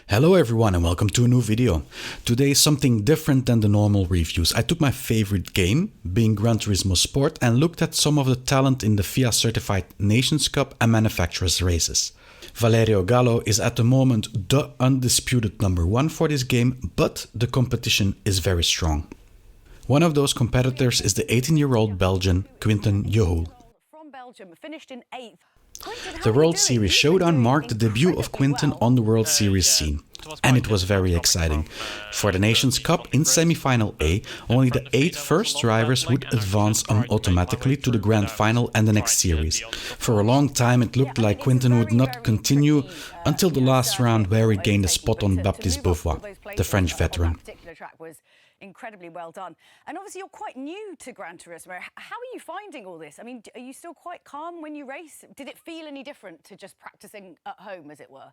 Hello everyone and welcome to a new video. Today is something different than the normal reviews. I took my favorite game, being Gran Turismo Sport, and looked at some of the talent in the FIA certified Nations Cup and Manufacturers races. Valerio Gallo is at the moment the undisputed #1 for this game, but the competition is very strong. One of those competitors is the 18-year-old Belgian Quinten Jehoul. From Belgium, finished in 8th. The World Series Showdown marked the debut of Quinten on the World Series scene, and it was very exciting. For the Nations Cup in semi-final A, only the 8 first drivers would advance automatically to the Grand Final and the next series. For a long time it looked like Quinten would not continue until the last round, where he gained a spot on Baptiste Beauvois, the French veteran. Incredibly well done. And obviously you're quite new to Gran Turismo. How are you finding all this? I mean, are you still quite calm when you race? Did it feel any different to just practicing at home, as it were?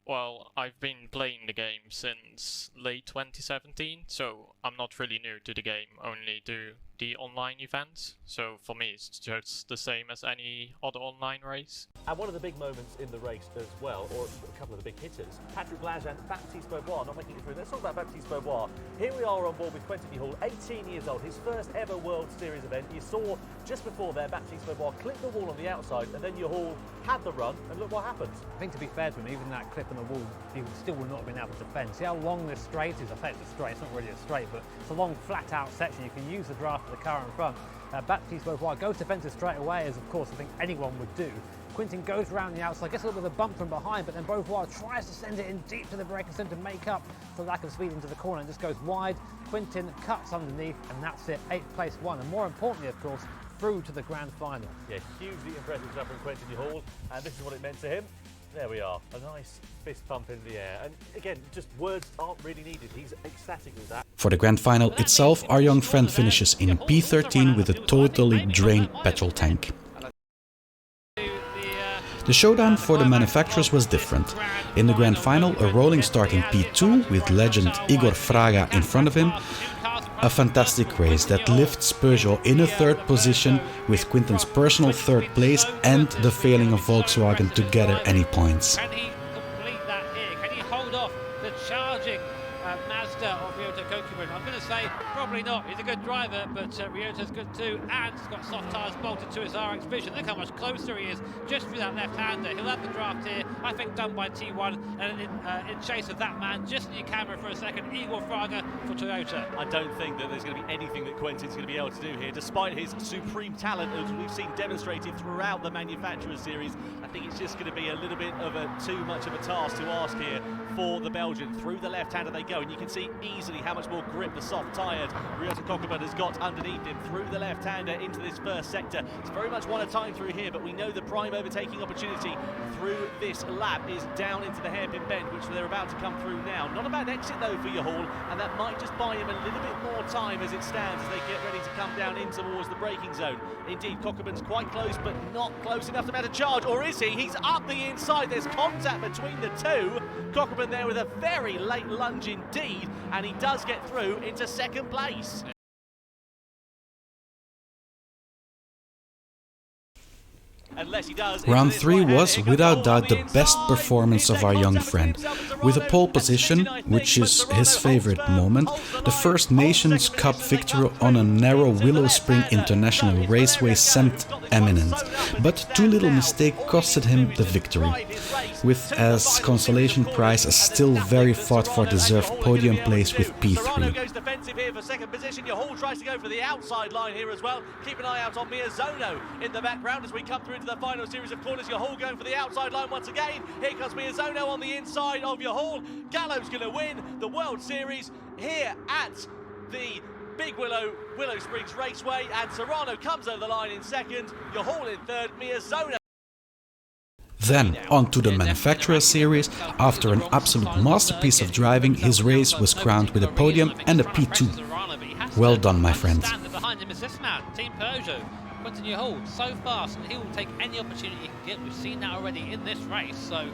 Well, I've been playing the game since late 2017, so I'm not really new to the game, only to the online events. So for me it's just the same as any other online race. And one of the big moments in the race as well, or a couple of the big hitters, Patrick Blage and Baptiste Beauvois not making it through. Let's talk about Baptiste Beauvois. Here we are on board with Quinten Jehoul, 18 years old, his first ever World Series event. You saw just before there Baptiste Beauvois clip the wall on the outside, and then Jehoul had the run, and look what happened. I think, to be fair to him, even that clip on the wall, he still would not have been able to defend. See how long this straight is? I say it's a straight, it's not really a straight, but it's a long flat out section. You can use the draft of the car in front. Baptiste Beauvois goes defensive straight away, as of course I think anyone would do. Quinten goes around the outside, gets a little bit of a bump from behind, but then Beauvois tries to send it in deep to the braking zone to make up for lack of speed into the corner, and just goes wide. Quinten cuts underneath, and that's it, 8th place won, and more importantly, of course, through to the grand final. Yeah, hugely impressive stuff from Quinten Jehoul, and this is what it meant to him. There we are, a nice fist pump in the air, and again, just words aren't really needed. He's ecstatic with that. For the Grand Final itself, our young friend finishes in P13 with a totally drained petrol tank. The showdown for the manufacturers was different. In the Grand Final, a rolling start in P2 with legend Igor Fraga in front of him. A fantastic race that lifts Peugeot in a 3rd position, with Quinten's personal 3rd place and the failing of Volkswagen to gather any points. Can he complete that here? Can he hold off the charging Mazda of Ryota Kokumin? I'm going to say probably not. He's a good driver, but Ryota's good too, and he's got soft tyres bolted to his RX Vision. Look how much closer he is just through that left-hander. He'll have the draft here, I think done by T1, and in chase of that man, just in your camera for a second, Igor Fraga for Toyota. I don't think that there's going to be anything that Quinten's going to be able to do here, despite his supreme talent, as we've seen demonstrated throughout the Manufacturers Series. I think it's just going to be a little bit of too much of a task to ask here for the Belgian. Through the left-hander they go, and you can see easily how much more grip the soft-tyred Ryota Kokumin has got underneath him. Through the left-hander into this first sector. It's very much one at a time through here, but we know the prime overtaking opportunity through this lap is down into the hairpin bend, which they're about to come through now. Not a bad exit though for Jehoul, and that might just buy him a little bit more time as it stands, as they get ready to come down in towards the braking zone. Indeed, Kokumin's quite close, but not close enough to mount a charge, or is he? He's up the inside. There's contact between the two. Kokumin there with a very late lunge indeed, and he does get through into 2nd place. Round 3 was without doubt the best performance of our young friend. With a pole position, which is his favorite moment, the first Nations Cup victory on a narrow Willow Spring International Raceway seemed eminent, but 2 little mistakes costed him the victory. With as consolation prize a still very fought for deserved podium place with P3. Goes defensive here for 2nd position. Jehoul tries to go for the outside line here as well. Keep an eye out on Miyazono in the background as we come through into the final series of corners. Jehoul going for the outside line once again. Here comes Miyazono on the inside of Jehoul. Gallo's going to win the World Series here at the Big Willow Springs Raceway, and Serrano comes over the line in 2nd. Jehoul in 3rd. Miyazono. Then, on to the Manufacturer Series. After an absolute masterpiece of driving, his race was crowned with a podium and a P2. Well done, my friends. Behind him is this man, Team Peugeot. Quinten Jehoul, so fast, and he will take any opportunity he can get. We've seen that already in this race, so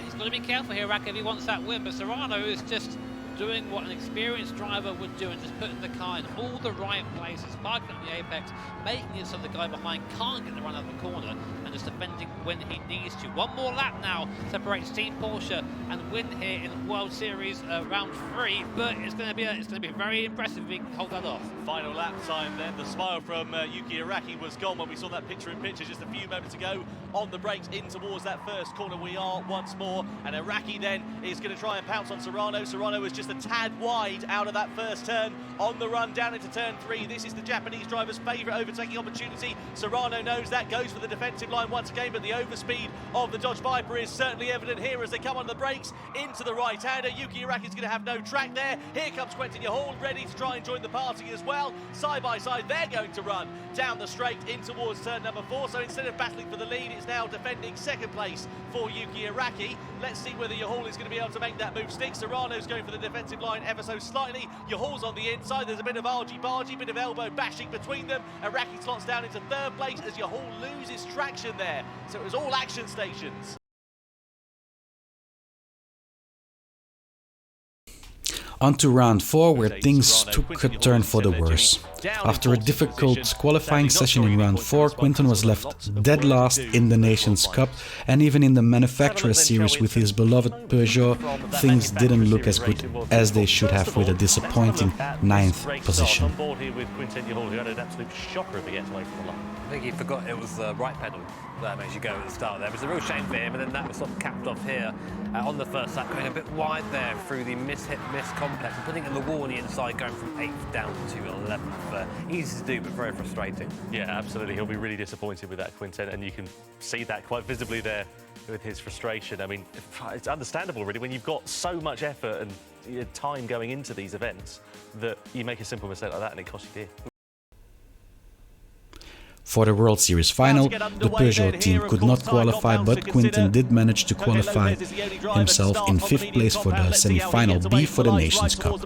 he's got to be careful here, Raka, if he wants that win. But Serrano is just doing what an experienced driver would do and just putting the car in all the right places, parking on the apex, making it so the guy behind can't get the run out of the corner, and just defending when he needs to. One more lap now separates Team Porsche and win here in World Series round 3, but it's going to be very impressive if he can hold that off. Final lap time then. The smile from Yuki Araki was gone when we saw that picture-in-picture just a few moments ago. On the brakes in towards that first corner we are once more, and Araki then is going to try and pounce on Serrano. Serrano was just a tad wide out of that first turn on the run down into turn 3. This is the Japanese driver's favourite overtaking opportunity. Serrano knows that, goes for the defensive line once again, but the overspeed of the Dodge Viper is certainly evident here as they come on the brakes into the right-hander. Yuki Araki is going to have no track there. Here comes Quinten Jehoul, ready to try and join the party as well. Side by side, they're going to run down the straight in towards turn number 4. So instead of battling for the lead, it's now defending second place for Yuki Araki. Let's see whether Jehoul is going to be able to make that move stick. Serrano's going for the defensive line ever so slightly. Jehoul's on the inside. There's a bit of argy-bargy, bit of elbow bashing between them. Araki slots down into third place as Jehoul loses traction there. So it was all action stations. On to round 4, where things took a turn for the worse. After a difficult qualifying session in round 4, Quinten was left dead last in the Nations Cup, and even in the Manufacturers Series with his beloved Peugeot, things didn't look as good as they should have, with a disappointing 9th position. I think he forgot it was the right pedal that makes you go at the start there. It was a real shame for him, and then that was sort of capped off here on the first lap, going a bit wide there through the miss complex and putting it in the wall on the inside, going from 8th down to 11th. Easy to do, but very frustrating. Yeah, absolutely. He'll be really disappointed with that, Quinten, and you can see that quite visibly there with his frustration. I mean, it's understandable, really, when you've got so much effort and time going into these events that you make a simple mistake like that and it costs you dear. For the World Series final, the Peugeot team could not qualify, but Quinten did manage to qualify himself in 5th place for the semi-final B for the Nations Cup.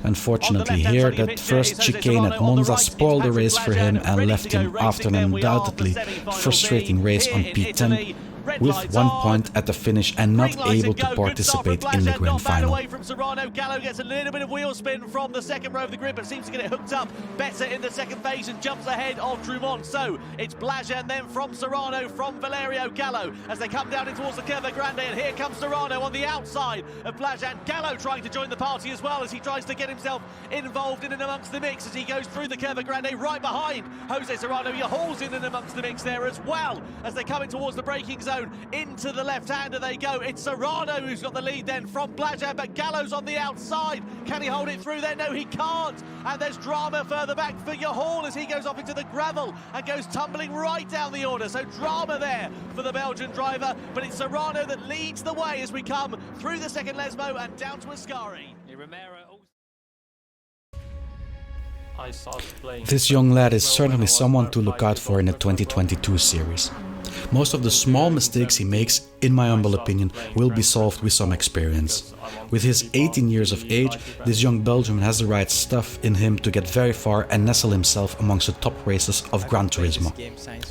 Unfortunately here, that first chicane at Monza spoiled the race for him and left him after an undoubtedly frustrating race on P10, with 1 point at the finish and not able to participate in the grand final. Away from Serrano. Gallo gets a little bit of wheel spin from the second row of the grid, but seems to get it hooked up better in the second phase and jumps ahead of Drummond. So it's Blajan then from Serrano, from Valerio Gallo as they come down in towards the Curva Grande, and here comes Serrano on the outside of Blajan. Gallo trying to join the party as well as he tries to get himself involved in and amongst the mix as he goes through the Curva Grande right behind Jose Serrano. Jehoul's in and amongst the mix there as well as they come in towards the braking zone. Into the left-hander they go. It's Serrano who's got the lead then from Blajan, but Gallo's on the outside. Can he hold it through there? No, he can't. And there's drama further back for Jehoul as he goes off into the gravel and goes tumbling right down the order. So drama there for the Belgian driver, but it's Serrano that leads the way as we come through the second Lesmo and down to Ascari. This young lad is certainly someone to look out for in the 2022 series. Most of the small mistakes he makes, in my humble opinion, will be solved with some experience. With his 18 years of age, this young Belgian has the right stuff in him to get very far and nestle himself amongst the top racers of Gran Turismo.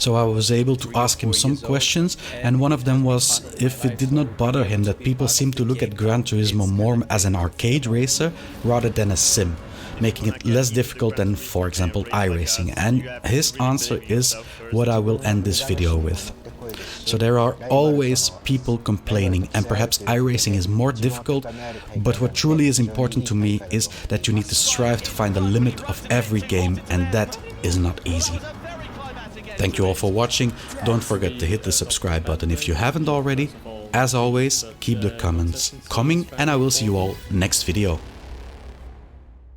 So I was able to ask him some questions, and one of them was if it did not bother him that people seem to look at Gran Turismo more as an arcade racer rather than a sim, making it less difficult than, for example, iRacing. And his answer is what I will end this video with. So there are always people complaining, and perhaps iRacing is more difficult, but what truly is important to me is that you need to strive to find the limit of every game, and that is not easy. Thank you all for watching. Don't forget to hit the subscribe button if you haven't already. As always, keep the comments coming, and I will see you all next video.